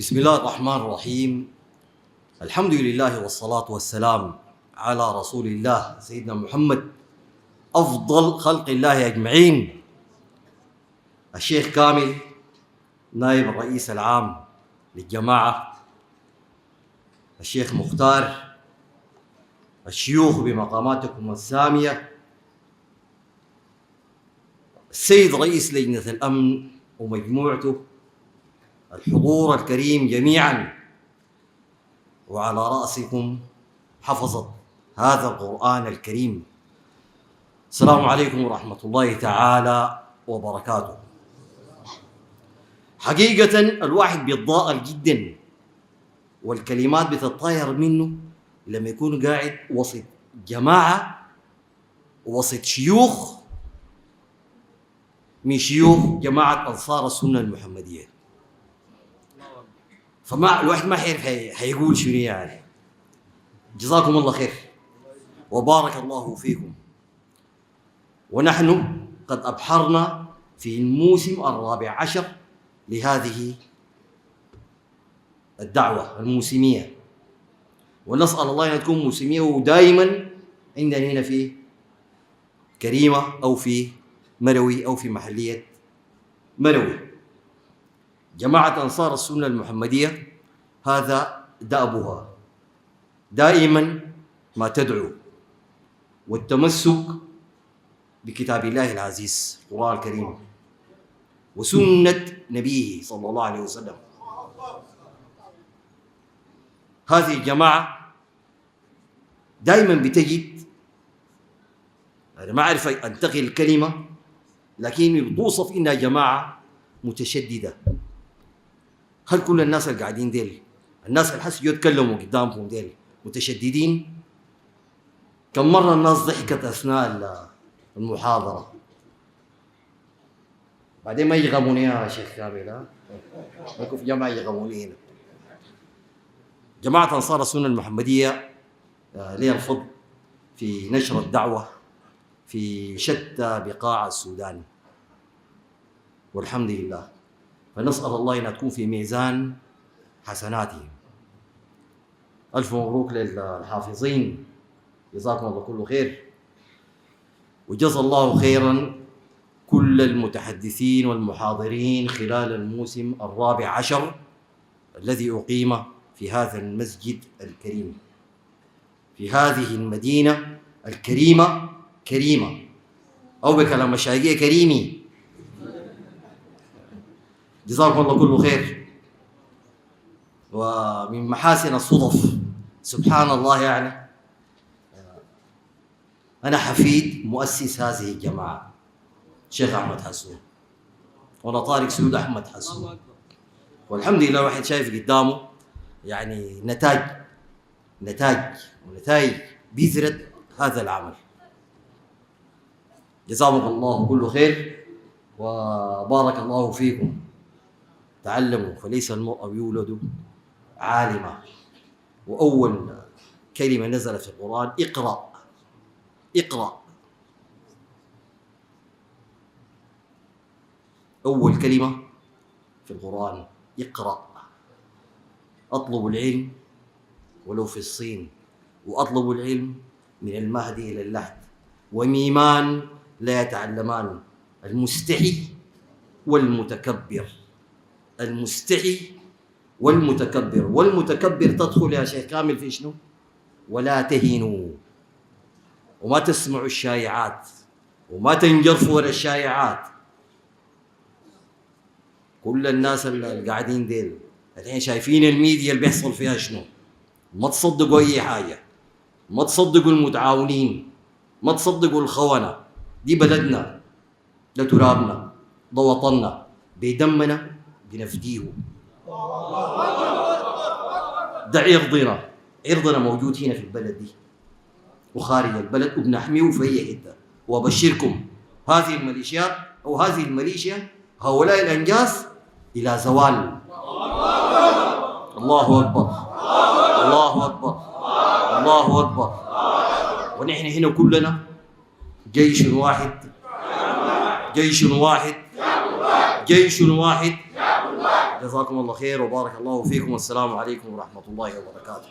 بسم الله الرحمن الرحيم. الحمد لله والصلاة والسلام على رسول الله سيدنا محمد أفضل خلق الله أجمعين. الشيخ كامل نائب الرئيس العام للجماعة، الشيخ مختار، الشيوخ بمقاماتكم السامية، السيد رئيس لجنة الأمن ومجموعته، الحضور الكريم جميعا، وعلى رأسكم حفظة هذا القرآن الكريم. السلام عليكم ورحمة الله تعالى وبركاته. حقيقة الواحد بيتضاءل جدا والكلمات بتتطاير منه لما يكون قاعد وسط جماعة وسط شيوخ من شيوخ جماعة أنصار السنة المحمدية. فما الواحد ما حيعرف حيقول شنو يعني. جزاكم الله خير وبارك الله فيكم. ونحن قد أبحرنا في الموسم الرابع عشر لهذه الدعوة الموسمية، ونسأل الله أن تكون موسمية ودائما عندنا هنا في كريمة أو في مروي أو في محلية مروي. جماعة أنصار السنة المحمدية هذا دأبها دائما ما تدعو والتمسك بكتاب الله العزيز القرآن الكريم وسنة نبيه صلى الله عليه وسلم. هذه الجماعة دائما بتجد، أنا ما أعرف أنتقي الكلمة، لكن بتوصف إنها جماعة متشددة. هل كل الناس اللي قاعدين ديل، الناس اللي حسوا يتكلموا قدامكم ديل متشددين؟ كم مرة الناس ضحكت أثناء المحاضرة؟ بعدين ما يغموني يا شيخ كامل، ها؟ ماكو في جماعة يغموني هنا. جماعة أنصار السنة المحمدية لها الفضل في نشر الدعوة في شتى بقاع السودان، والحمد لله. فنسأل الله أن تكون في ميزان حسناتهم. ألف مبروك للحافظين، جزاكم الله كل خير، وجزا الله خيرا كل المتحدثين والمحاضرين خلال الموسم الرابع عشر الذي أقيم في هذا المسجد الكريم في هذه المدينة الكريمة، كريمة أو بكلام الشاقية كريمي. جزاكم الله كل خير. ومن محاسن الصدف سبحان الله يعني أنا حفيد مؤسس هذه الجماعة الشيخ أحمد حسون، وأنا طارق سعود أحمد حسون، والحمد لله واحد شايف قدامه يعني نتائج بذرة هذا العمل. جزاكم الله كل خير وبارك الله فيكم. تعلموا فليس المرء يولد عالما. وأول كلمة نزلت في القرآن اقرأ. أول كلمة في القرآن اقرأ. أطلب العلم ولو في الصين، وأطلب العلم من المهد إلى اللحد، وميمان لا يتعلمان المستحي والمتكبر. المستحي والمتكبر، والمتكبر تدخل يا شيخ كامل في شنو؟ ولا تهنوا وما تسمعوا الشائعات وما تنجرفوا ورا الشائعات. كل الناس اللي قاعدين ديل الحين شايفين الميديا اللي بيحصل فيها شنو. ما تصدقوا أي حاجة، ما تصدقوا المتعاونين، ما تصدقوا الخونة. دي بلدنا، ده ترابنا، ده وطننا، بدمنا بنفديه. ده عرضنا موجود هنا في البلد دي وخارج البلد، وبنحميه في أي حتة. وأبشركم هذه الميليشيات أو هذه الميليشيا هؤلاء الأنجاز إلى زوال. الله أكبر، الله أكبر، الله أكبر. ونحن هنا كلنا جيش واحد، جيش واحد، جيش واحد، جزاكم الله خير وبارك الله فيكم، والسلام عليكم ورحمة الله وبركاته.